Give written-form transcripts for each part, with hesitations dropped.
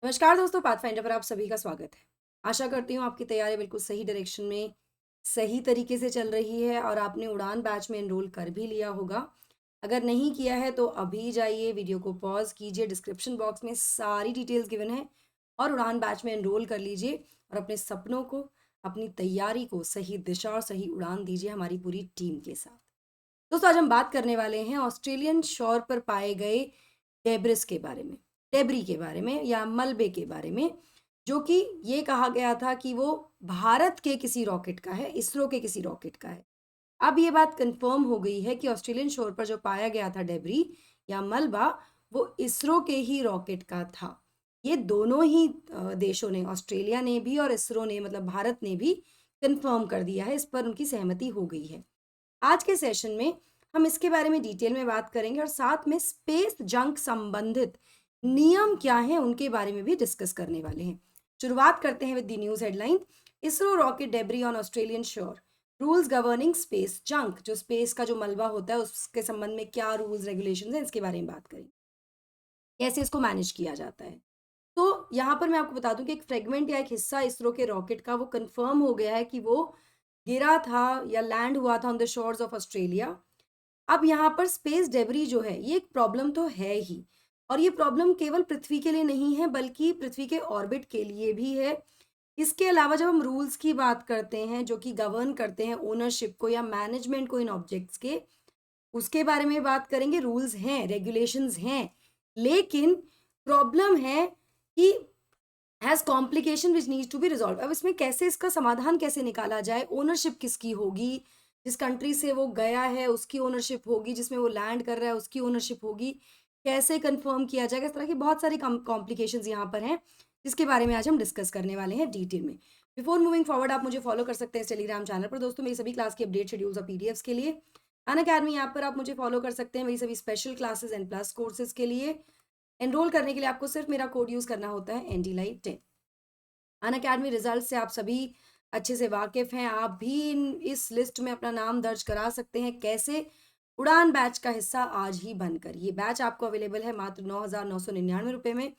नमस्कार दोस्तों, पाथफाइंडर पर आप सभी का स्वागत है। आशा करती हूँ आपकी तैयारी बिल्कुल सही डायरेक्शन में, सही तरीके से चल रही है और आपने उड़ान बैच में एनरोल कर भी लिया होगा। अगर नहीं किया है तो अभी जाइए, वीडियो को पॉज़ कीजिए, डिस्क्रिप्शन बॉक्स में सारी डिटेल्स गिवन है और उड़ान बैच में एनरोल कर लीजिए और अपने सपनों को, अपनी तैयारी को सही दिशा और सही उड़ान दीजिए हमारी पूरी टीम के साथ। दोस्तों, आज हम बात करने वाले हैं ऑस्ट्रेलियन शोर पर पाए गए डेब्रिस के बारे में, डेब्री के बारे में या मलबे के बारे में, जो कि ये कहा गया था कि वो भारत के किसी रॉकेट का है, इसरो के किसी रॉकेट का है। अब ये बात कंफर्म हो गई है कि ऑस्ट्रेलियन शोर पर जो पाया गया था डेब्री या मलबा, वो इसरो के ही रॉकेट का था। ये दोनों ही देशों ने, ऑस्ट्रेलिया ने भी और इसरो ने, मतलब भारत ने भी कंफर्म कर दिया है, इस पर उनकी सहमति हो गई है। आज के सेशन में हम इसके बारे में डिटेल में बात करेंगे और साथ में स्पेस जंक संबंधित नियम क्या हैं उनके बारे में भी डिस्कस करने वाले हैं। शुरुआत करते हैं with the news headline. ISRO rocket debris on Australian शोर, रूल्स गवर्निंग स्पेस जंक। जो स्पेस का जो मलबा होता है उसके संबंध में क्या रूल्स रेगुलेशंस हैं, इसके बारे में बात करेंगे, कैसे इसको मैनेज किया जाता है। तो यहाँ पर मैं आपको बता दूं कि एक फ्रेगमेंट या एक हिस्सा इसरो के रॉकेट का वो कंफर्म हो गया है कि वो गिरा था या लैंड हुआ था on the shores of Australia. अब यहाँ पर स्पेस डेब्री जो है, ये एक प्रॉब्लम तो है ही, और ये प्रॉब्लम केवल पृथ्वी के लिए नहीं है बल्कि पृथ्वी के ऑर्बिट के लिए भी है। इसके अलावा जब हम रूल्स की बात करते हैं जो कि गवर्न करते हैं ओनरशिप को या मैनेजमेंट को इन ऑब्जेक्ट्स के, उसके बारे में बात करेंगे। रूल्स हैं, रेगुलेशंस हैं, लेकिन प्रॉब्लम है कि has complication which needs to be resolve. अब इसमें कैसे, इसका समाधान कैसे निकाला जाए, ओनरशिप किसकी होगी, जिस कंट्री से वो गया है उसकी ओनरशिप होगी, जिसमें वो लैंड कर रहा है उसकी ओनरशिप होगी, कैसे कंफर्म किया जाएगा, इस तरह की बहुत सारी कॉम्प्लिकेशंस यहाँ पर हैं, जिसके बारे में आज हम डिस्कस करने वाले हैं डिटेल में। बिफोर मूविंग फॉरवर्ड, आप मुझे फॉलो कर सकते हैं इस टेलीग्राम चैनल पर दोस्तों, मेरी सभी क्लास की अपडेट शेड्यूल्स और पीडीएफ्स के लिए। अनअकैडमी ऐप पर आप मुझे फॉलो कर सकते हैं मेरी सभी special classes and plus courses के लिए। एनरोल करने के लिए आपको सिर्फ मेरा कोड यूज़ करना होता है NDLive10। अनअकैडमी रिजल्ट से आप सभी अच्छे से वाकिफ़ हैं, आप भी इस लिस्ट में अपना नाम दर्ज करा सकते हैं। कैसे? उड़ान बैच का हिस्सा आज ही बनकर। ये बैच आपको अवेलेबल है मात्र 9,999 रुपये में।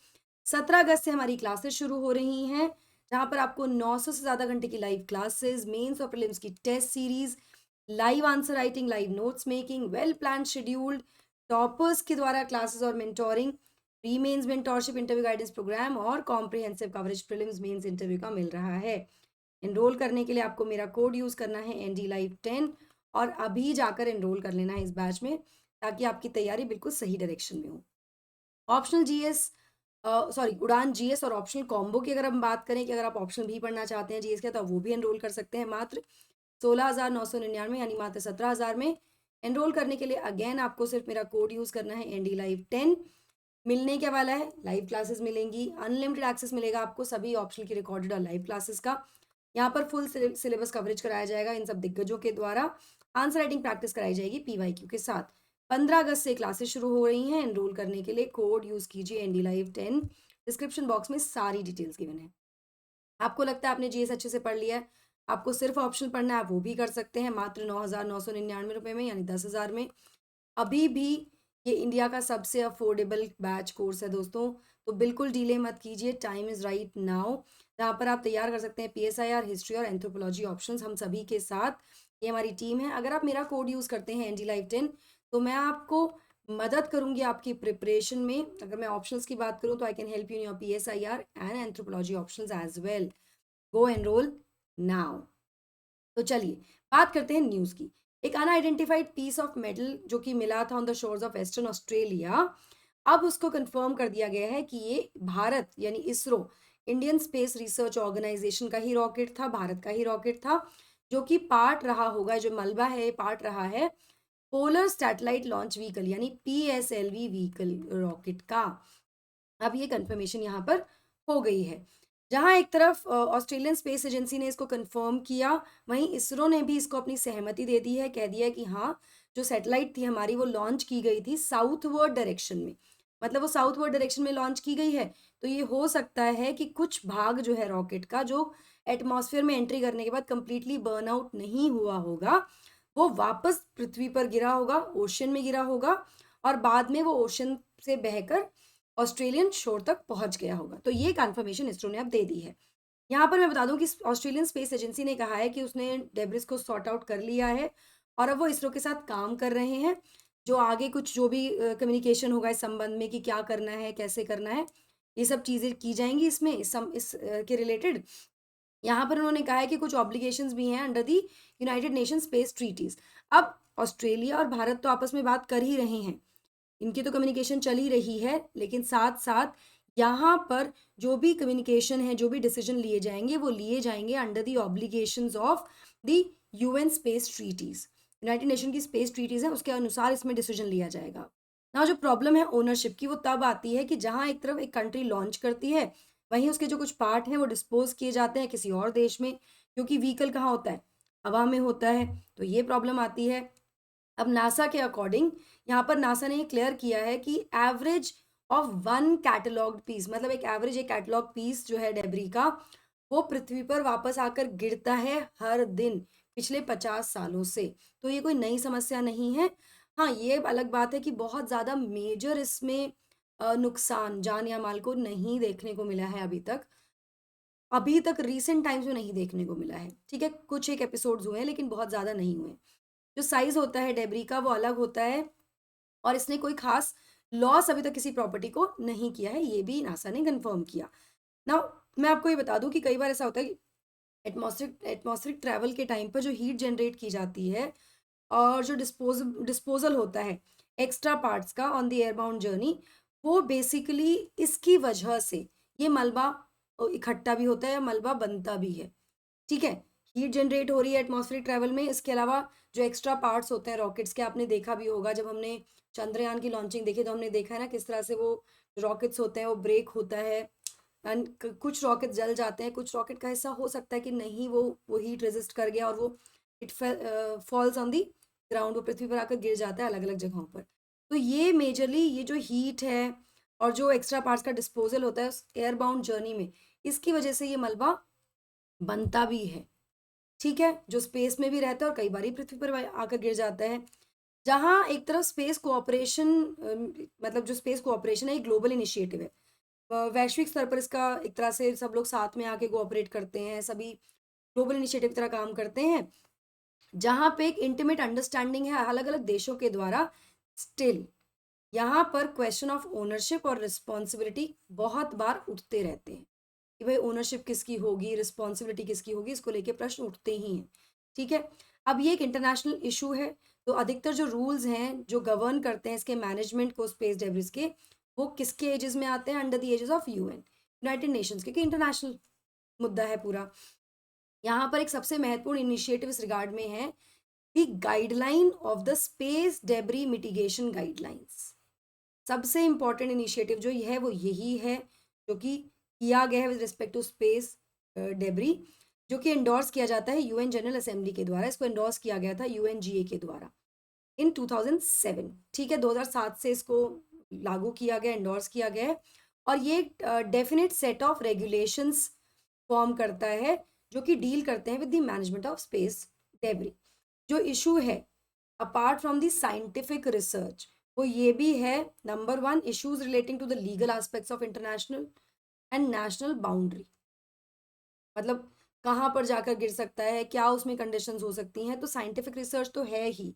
17 अगस्त से हमारी क्लासेस शुरू हो रही हैं, जहाँ पर आपको 900 से ज़्यादा घंटे की लाइव क्लासेस, मेंस और प्रीलिम्स की test series, live answer writing, live notes making, well plan scheduled, toppers के द्वारा क्लासेस और mentoring, pre mains mentorship interview guidance programme और comprehensive coverage prelims mains interview का मिल रहा है। एनरोल करने के लिए आपको मेरा कोड यूज़ करना है NDLive10 और अभी जाकर एनरोल कर लेना है इस बैच में, ताकि आपकी तैयारी बिल्कुल सही डायरेक्शन में हो। ऑप्शनल जीएस, सॉरी, उड़ान जीएस और ऑप्शनल कॉम्बो की अगर हम बात करें कि अगर आप ऑप्शनल भी पढ़ना चाहते हैं जीएस का, तो आप वो भी एनरोल कर सकते हैं मात्र 16,999 यानी मात्र 17,000 में। एनरोल करने के लिए अगेन आपको सिर्फ मेरा कोड यूज़ करना है NDLive10। मिलने क्या वाला है? लाइव क्लासेस मिलेंगी, अनलिमिटेड एक्सेस मिलेगा आपको सभी ऑप्शनल की रिकॉर्डेड और लाइव क्लासेस का। यहाँ पर फुल सिलेबस कवरेज कराया जाएगा इन सब दिग्गजों के द्वारा। आंसर राइटिंग प्रैक्टिस कराई जाएगी PYQ के साथ। 15 अगस्त से क्लासेस शुरू हो रही हैं। एनरोल करने के लिए कोड यूज़ कीजिए NDLive10। डिस्क्रिप्शन बॉक्स में सारी डिटेल्स गिवन है। आपको लगता है आपने जीएस अच्छे से पढ़ लिया है, आपको सिर्फ ऑप्शनल पढ़ना है, आप वो भी कर सकते हैं मात्र 9,999 रुपये में, यानी 10,000 में। अभी भी ये इंडिया का सबसे अफोर्डेबल बैच कोर्स है दोस्तों, तो बिल्कुल डिले मत कीजिए, टाइम इज़ राइट नाउ। जहाँ पर आप तैयार कर सकते हैं PSIR, हिस्ट्री और एंथ्रोपोलॉजी ऑप्शंस हम सभी के साथ। ये हमारी टीम है। अगर आप मेरा कोड यूज़ करते हैं NDLive10, तो मैं आपको मदद करूँगी आपकी प्रिपरेशन में। अगर मैं ऑप्शंस की बात करूँ तो I can help you in your PSIR and anthropology options as well. Go enrol now. तो चलिए बात करते हैं न्यूज़ की। एक अनआइडेंटिफाइड पीस ऑफ मेटल जो कि मिला था on the shores of western Australia, अब उसको कंफर्म कर दिया गया है कि ये भारत यानी ISRO, Indian space research organisation का ही रॉकेट था, भारत का ही रॉकेट था, जो कि पार्ट रहा होगा, जो मलबा है पार्ट रहा है पोलर सैटेलाइट लॉन्च व्हीकल यानी PSLV व्हीकल रॉकेट का। अब ये कंफर्मेशन यहाँ पर हो गई है। जहाँ एक तरफ ऑस्ट्रेलियन स्पेस एजेंसी ने इसको कंफर्म किया, वहीं इसरो ने भी इसको अपनी सहमति दे दी है, कह दिया है कि हाँ, जो सैटेलाइट थी हमारी वो लॉन्च की गई थी साउथवर्ड डायरेक्शन में, मतलब वो साउथवर्ड डायरेक्शन में लॉन्च की गई है। तो ये हो सकता है कि कुछ भाग जो है रॉकेट का, जो एटमॉस्फेयर में एंट्री करने के बाद कंप्लीटली बर्न आउट नहीं हुआ होगा, वो वापस पृथ्वी पर गिरा होगा, ओशन में गिरा होगा, और बाद में वो ओशन से बहकर ऑस्ट्रेलियन शोर तक पहुंच गया होगा। तो ये कंफर्मेशन इसरो ने अब दे दी है। यहाँ पर मैं बता दूं कि ऑस्ट्रेलियन स्पेस एजेंसी ने कहा है कि उसने डेब्रिस को सॉर्ट आउट कर लिया है और अब वो इसरो के साथ काम कर रहे हैं। जो आगे कुछ जो भी कम्युनिकेशन होगा इस संबंध में कि क्या करना है, कैसे करना है, ये सब चीज़ें की जाएंगी इसमें के रिलेटेड। यहाँ पर उन्होंने कहा है कि कुछ ऑब्लिगेशंस भी हैं under the United Nation space treaties. अब ऑस्ट्रेलिया और भारत तो आपस में बात कर ही रहे हैं, इनकी तो कम्युनिकेशन चल ही रही है, लेकिन साथ साथ यहाँ पर जो भी कम्युनिकेशन है, जो भी डिसीजन लिए जाएंगे वो लिए जाएंगे under the obligations of the UN space treaties. United Nation की स्पेस ट्रीटीज है, उसके अनुसार इसमें डिसीजन लिया जाएगा ना। जो प्रॉब्लम है ओनरशिप की, वो तब आती है कि जहाँ एक तरफ एक कंट्री लॉन्च करती है, वहीं उसके जो कुछ पार्ट हैं वो डिस्पोज किए जाते हैं किसी और देश में, क्योंकि व्हीकल कहाँ होता है, हवा में होता है। तो ये प्रॉब्लम आती है। अब नासा के अकॉर्डिंग यहाँ पर नासा ने ये क्लियर किया है कि average of one catalogue piece, मतलब एक एवरेज एक कैटलॉग पीस जो है डेब्री का, वो पृथ्वी पर वापस आकर गिरता है हर दिन पिछले 50 सालों से। तो ये कोई नई समस्या नहीं है। हाँ, ये अलग बात है कि बहुत ज़्यादा मेजर इसमें नुकसान जान या माल को नहीं देखने को मिला है अभी तक रीसेंट टाइम्स में नहीं देखने को मिला है। ठीक है, कुछ एक एपिसोड्स हुए हैं लेकिन बहुत ज़्यादा नहीं हुए। जो साइज होता है डेब्री का वो अलग होता है और इसने कोई खास लॉस अभी तक किसी प्रॉपर्टी को नहीं किया है, ये भी नासा ने कंफर्म किया ना। मैं आपको ये बता दूं कि कई बार ऐसा होता है कि एटमॉस्फेरिक ट्रैवल के टाइम पर जो हीट जनरेट की जाती है और जो डिस्पोजल होता है एक्स्ट्रा पार्ट्स का ऑन द एयरबाउंड जर्नी, वो बेसिकली इसकी वजह से ये मलबा इकट्ठा भी होता है, मलबा बनता भी है। ठीक है, हीट जनरेट हो रही है एटमॉस्फेरिक ट्रैवल में। इसके अलावा जो एक्स्ट्रा पार्ट्स होते हैं रॉकेट्स के, आपने देखा भी होगा जब हमने चंद्रयान की लॉन्चिंग देखी तो हमने देखा है ना किस तरह से वो रॉकेट्स होते हैं वो ब्रेक होता है एंड कुछ रॉकेट जल जाते हैं, कुछ रॉकेट का हिस्सा हो सकता है कि नहीं, वो हीट रेजिस्ट कर गया और वो it falls on the ground, वो पृथ्वी पर आकर गिर जाता है अलग अलग जगहों पर। तो ये मेजरली ये जो हीट है और जो एक्स्ट्रा पार्ट्स का डिस्पोजल होता है उस एयरबाउंड जर्नी में, इसकी वजह से ये मलबा बनता भी है। ठीक है, जो स्पेस में भी रहता है और कई बार पृथ्वी पर आकर गिर जाता है। जहाँ एक तरफ स्पेस कोऑपरेशन, मतलब जो स्पेस कोऑपरेशन है एक ग्लोबल इनिशिएटिव है, वैश्विक स्तर पर इसका एक तरह से सब लोग साथ में आके कोऑपरेट करते हैं, सभी ग्लोबल इनिशिएटिव की तरह काम करते हैं, जहाँ पे एक इंटीमेट अंडरस्टैंडिंग है अलग अलग देशों के द्वारा। स्टिल यहाँ पर क्वेश्चन ऑफ ओनरशिप और रिस्पॉन्सिबिलिटी बहुत बार उठते रहते हैं कि भाई ओनरशिप किसकी होगी, रिस्पॉन्सिबिलिटी किसकी होगी, इसको लेके प्रश्न उठते ही हैं। ठीक है, अब ये एक इंटरनेशनल इशू है, तो अधिकतर जो रूल्स हैं जो गवर्न करते हैं इसके मैनेजमेंट को स्पेस डेब्रिस के, वो किसके एजेस में आते हैं, under the aegis of UN, United Nations, क्योंकि इंटरनेशनल मुद्दा है पूरा। यहाँ पर एक सबसे महत्वपूर्ण इनिशिएटिव इस रिगार्ड में है the guideline of the space debris mitigation guidelines. सबसे इंपॉर्टेंट इनिशिएटिव जो है वो यही है, जो कि किया गया है with respect to space debris, जो कि एंडोर्स किया जाता है यूएन जनरल असेंबली के द्वारा। इसको एंडोर्स किया गया था यूएनजीए के द्वारा इन 2007। ठीक है, 2007 से इसको लागू किया गया, एंडोर्स किया गया है और ये definite set of regulations form करता है जो कि डील करते हैं with the management of space debris. जो इशू है apart from the scientific research, वो ये भी है, number one, issues relating to the legal aspects of international and national boundary, मतलब कहाँ पर जाकर गिर सकता है, क्या उसमें कंडीशंस हो सकती हैं, तो साइंटिफिक रिसर्च तो है ही,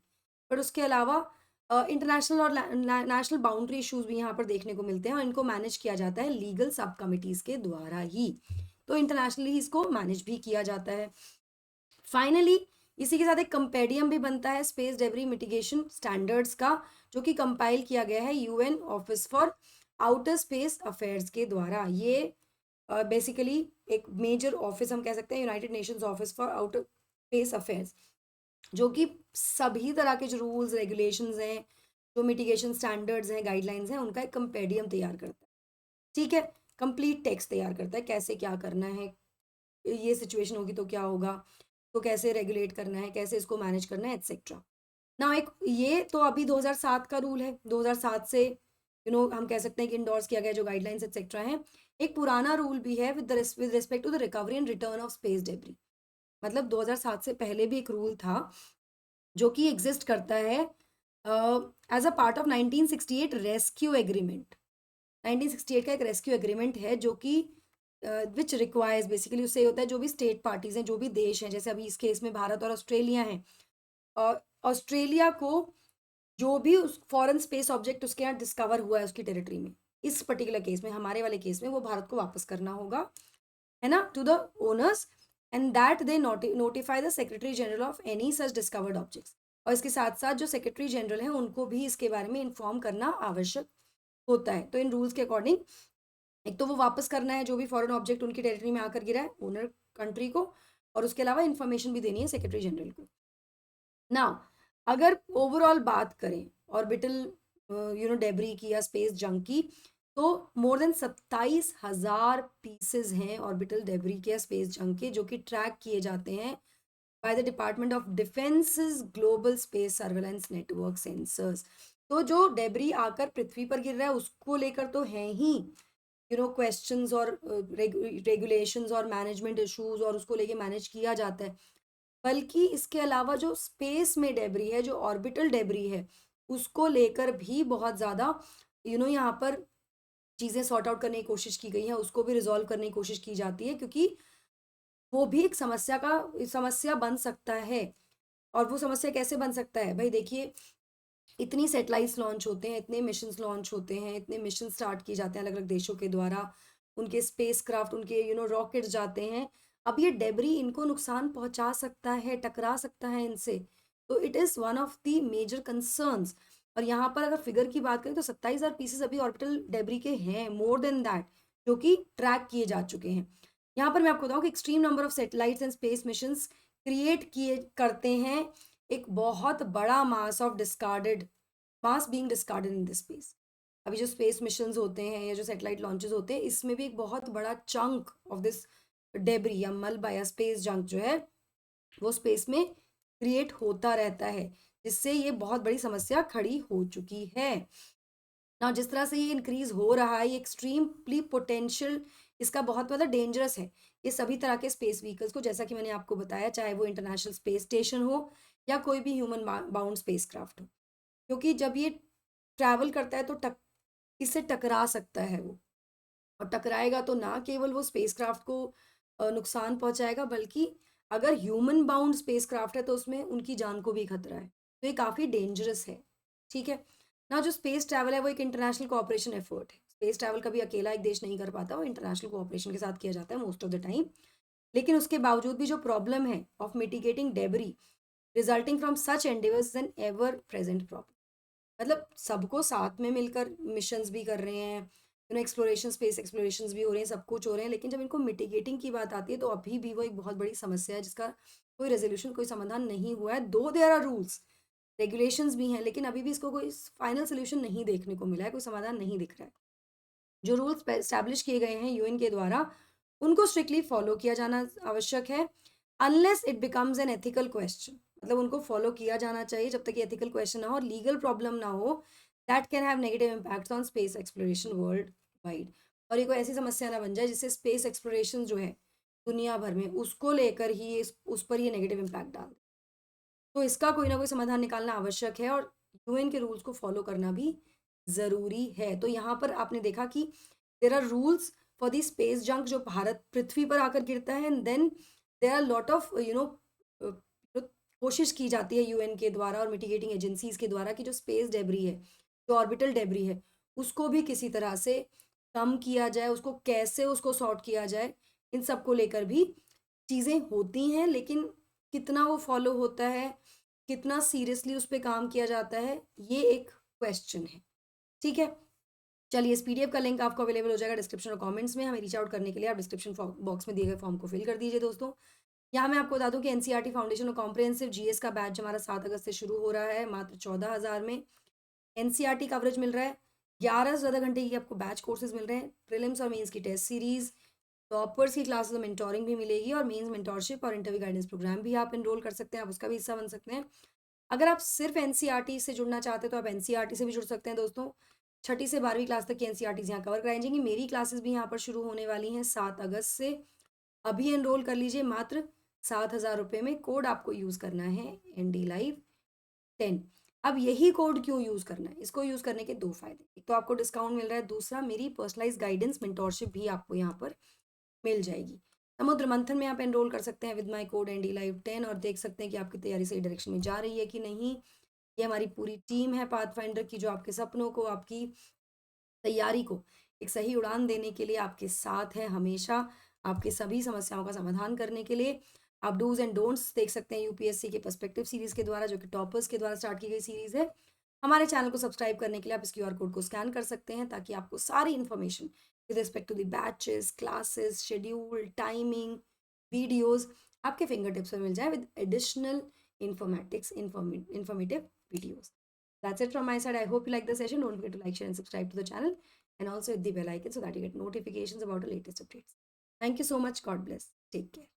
पर उसके अलावा इंटरनेशनल और नेशनल बाउंड्री इश्यूज भी यहाँ पर देखने को मिलते हैं और इनको मैनेज किया जाता है लीगल सब कमिटीज के द्वारा ही। तो इंटरनेशनली इसको मैनेज भी किया जाता है। फाइनली इसी के साथ एक कंपेडियम भी बनता है स्पेस डेब्री मिटिगेशन स्टैंडर्ड्स का, जो कि कंपाइल किया गया है UN office for outer space affairs के द्वारा। ये बेसिकली एक मेजर ऑफिस हम कह सकते हैं, United Nations office for outer space affairs, जो कि सभी तरह के जो रूल्स रेगुलेशंस हैं, जो मिटिगेशन स्टैंडर्ड्स हैं, गाइडलाइंस हैं, उनका एक कंपेडियम तैयार करता है। ठीक है, कंप्लीट टेक्स्ट तैयार करता है, कैसे क्या करना है, ये सिचुएशन होगी तो क्या होगा, तो कैसे रेगुलेट करना है, कैसे इसको मैनेज करना है, एट्सेट्रा ना। एक ये तो अभी 2007 का रूल है, 2007 से हम कह सकते हैं कि इंडोर्स किया गया जो गाइडलाइंस एट्सेट्रा हैं। एक पुराना रूल भी है with respect to the recovery and return of space debris, मतलब 2007 से पहले भी एक रूल था जो कि एग्जिस्ट करता है as a part of 1968 rescue agreement. 1968 का एक रेस्क्यू एग्रीमेंट है जो कि विच रिक्वायर्स बेसिकली, उससे होता है जो भी स्टेट पार्टीज हैं, जो भी देश हैं, जैसे अभी इस केस में भारत और ऑस्ट्रेलिया हैं, और ऑस्ट्रेलिया को जो भी उस फॉरेन स्पेस ऑब्जेक्ट उसके यहाँ डिस्कवर हुआ है उसकी टेरिटरी में, इस पर्टिकुलर केस में, हमारे वाले केस में, वो भारत को वापस करना होगा, है ना, to the owners, and that they notify the secretary general of any such discovered objects. और इसके साथ साथ जो सेक्रेटरी जनरल है उनको भी इसके बारे में इन्फॉर्म करना आवश्यक होता है। तो इन रूल्स के अकॉर्डिंग एक तो वो वापस करना है जो भी फॉरेन ऑब्जेक्ट उनकी टेरिटरी में आकर गिरा है ओनर कंट्री को, और उसके अलावा इन्फॉर्मेशन भी देनी है सेक्रेटरी जनरल को। नाउ अगर ओवरऑल बात करें ऑर्बिटल डेबरी की या स्पेस जंक की, तो मोर देन 27,000 पीसेज हैं ऑर्बिटल डेबरी के या स्पेस जंक के, जो कि ट्रैक किए जाते हैं by the department of defences global space surveillance network sensors. तो जो डेबरी आकर पृथ्वी पर गिर रहा है उसको लेकर तो है ही क्वेश्चंस और रेगुलेशंस और मैनेजमेंट इश्यूज, और उसको लेके मैनेज किया जाता है, बल्कि इसके अलावा जो स्पेस में डेबरी है, जो ऑर्बिटल डेबरी है, उसको लेकर भी बहुत ज़्यादा यहाँ पर चीज़ें सॉर्ट आउट करने की कोशिश की गई है, उसको भी रिजॉल्व करने की कोशिश की जाती है, क्योंकि वो भी एक समस्या बन सकता है। और वो समस्या कैसे बन सकता है भाई, देखिए इतनी सैटेलाइट्स लॉन्च होते हैं, इतने मिशंस लॉन्च होते हैं, इतने मिशन स्टार्ट किए जाते हैं अलग अलग देशों के द्वारा, उनके स्पेस क्राफ्ट, उनके रॉकेट्स जाते हैं। अब ये डेबरी इनको नुकसान पहुंचा सकता है, टकरा सकता है इनसे, तो it is one of the major concerns. और यहाँ पर अगर फिगर की बात करें तो 27,000 पीसेस अभी ऑर्बिटल डेबरी के हैं, मोर देन दैट, जो कि ट्रैक किए जा चुके हैं। यहाँ पर मैं आपको बताऊँ कि extreme number of satellites and space missions create किए करते हैं एक बहुत बड़ा mass being discarded in this space. अभी जो स्पेस मिशंस होते हैं या जो सैटेलाइट लॉन्चेस होते हैं, इसमें भी एक बहुत बड़ा चंक ऑफ दिस डेबरी या मलबा या स्पेस जंक जो है वो स्पेस में क्रिएट होता रहता है, जिससे ये बहुत बड़ी समस्या खड़ी हो चुकी है ना। जिस तरह से ये इंक्रीज हो रहा है, ये एक्सट्रीमली पोटेंशियल इसका बहुत ज़्यादा डेंजरस है। ये सभी तरह के स्पेस व्हीकल्स को, जैसा कि मैंने आपको बताया, चाहे वो इंटरनेशनल स्पेस स्टेशन हो या कोई भी ह्यूमन बाउंड स्पेस क्राफ्ट हो, क्योंकि जब ये ट्रैवल करता है तो इससे टकरा सकता है वो, और टकराएगा तो ना केवल वो स्पेसक्राफ्ट को नुकसान पहुंचाएगा, बल्कि अगर ह्यूमन बाउंड स्पेसक्राफ्ट है तो उसमें उनकी जान को भी खतरा है, तो ये काफ़ी डेंजरस है। ठीक है ना, जो स्पेस ट्रैवल है वो एक इंटरनेशनल कोऑपरेशन एफर्ट है। स्पेस ट्रैवल कभी अकेला एक देश नहीं कर पाता, वो इंटरनेशनल कोऑपरेशन के साथ किया जाता है मोस्ट ऑफ द टाइम। लेकिन उसके बावजूद भी जो प्रॉब्लम है of mitigating debris resulting from such endeavours an ever present problem, मतलब सबको साथ में मिलकर मिशंस भी कर रहे हैं, एक्सप्लोरेशन, स्पेस एक्सप्लोरेशंस भी हो रहे हैं, सब कुछ हो रहे हैं, लेकिन जब इनको मिटिगेटिंग की बात आती है तो अभी भी वो एक बहुत बड़ी समस्या है जिसका कोई रेजोल्यूशन, कोई समाधान नहीं हुआ है। दो देयर आर रूल्स, रेगुलेशंस भी हैं, लेकिन अभी भी इसको कोई फाइनल सोल्यूशन नहीं देखने को मिला है, कोई समाधान नहीं दिख रहा है। जो रूल्स एस्टैब्लिश किए गए हैं यूएन के द्वारा, उनको स्ट्रिक्टली फॉलो किया जाना आवश्यक है, unless it becomes an ethical question, मतलब उनको फॉलो किया जाना चाहिए जब तक ये एथिकल क्वेश्चन ना हो, लीगल प्रॉब्लम ना हो, that can have negative impacts on space exploration world wide. और ये कोई ऐसी समस्या ना बन जाए जिससे स्पेस एक्सप्लोरेशन जो है दुनिया भर में, उसको लेकर ही उस पर ये नेगेटिव इम्पैक्ट डाल दे। तो इसका कोई ना कोई समाधान निकालना आवश्यक है, और यूएन के रूल्स को फॉलो करना भी ज़रूरी है। तो यहाँ पर आपने देखा कि there are rules for the space junk जो भारत पृथ्वी पर आकर गिरता है, and then there are lot of कोशिश की जाती है यूएन के द्वारा और मिटिगेटिंग एजेंसीज के द्वारा कि जो स्पेस डेबरी है, जो ऑर्बिटल डेबरी है, उसको भी किसी तरह से कम किया जाए, उसको कैसे उसको सॉर्ट किया जाए, इन सब को लेकर भी चीज़ें होती हैं, लेकिन कितना वो फॉलो होता है, कितना सीरियसली उस पे काम किया जाता है, ये एक क्वेश्चन है। ठीक है, चलिए इस पीडीएफ का लिंक आपको अवेलेबल हो जाएगा डिस्क्रिप्शन और कमेंट्स में। हमें रीच आउट करने के लिए आप डिस्क्रिप्शन बॉक्स में दिए गए फॉर्म को फिल कर दीजिए दोस्तों। यहाँ मैं आपको बता दूं कि एनसीईआरटी फाउंडेशन और कॉम्प्रिहेंसिव जीएस का बैच हमारा 7 अगस्त से शुरू हो रहा है, मात्र 14,000 में एनसीईआरटी कवरेज मिल रहा है, 11 से ज़्यादा घंटे की आपको बैच कोर्सेज मिल रहे हैं, प्रीलिम्स और मेंस की टेस्ट सीरीज, टॉपर्स की क्लासेस में मेंटोरिंग भी मिलेगी, और मेंस मेंटोरशिप और इंटरव्यू गाइडेंस प्रोग्राम भी आप एनरोल कर सकते हैं, आप उसका भी हिस्सा बन सकते हैं। अगर आप सिर्फ एनसीईआरटी से जुड़ना चाहते हैं तो आप एनसीईआरटी से भी जुड़ सकते हैं दोस्तों। 6ठी से 12वीं क्लास तक की एनसीईआरटी यहाँ कवर कराई जाएंगी। मेरी क्लासेस भी यहाँ पर शुरू होने वाली हैं 7 अगस्त से। अभी एनरोल कर लीजिए, मात्र 7,000 रुपये में। कोड आपको यूज़ करना है ND Live 10। अब यही कोड क्यों यूज़ करना है? इसको यूज़ करने के 2 फ़ायदे, एक तो आपको डिस्काउंट मिल रहा है, दूसरा मेरी पर्सनलाइज़ गाइडेंस मेंटोरशिप भी आपको यहाँ पर मिल जाएगी। समुद्र मंथन में आप एनरोल कर सकते हैं विद माय कोड NDLive10 और देख सकते हैं कि आपकी तैयारी सही डायरेक्शन में जा रही है कि नहीं। ये हमारी पूरी टीम है पाथफाइंडर की, जो आपके सपनों को, आपकी तैयारी को एक सही उड़ान देने के लिए आपके साथ है हमेशा, आपकी सभी समस्याओं का समाधान करने के लिए। आप डूज़ एंड डोंट्स देख सकते हैं यूपीएससी के पर्सपेक्टिव सीरीज़ के द्वारा, जो कि टॉपर्स के द्वारा स्टार्ट की गई सीरीज़ है। हमारे चैनल को सब्सक्राइब करने के लिए आप इस क्यूआर कोड को स्कैन कर सकते हैं, ताकि आपको सारी information with respect to the batches, classes, schedule, timing, videos आपके फिंगर टिप्स पे मिल जाए with additional informative videos. That's it from my side. I hope you like the session. Don't forget to like, share, and subscribe to the channel, and also hit the bell icon so that you get notifications about the latest updates. Thank you so much. God bless. Take care.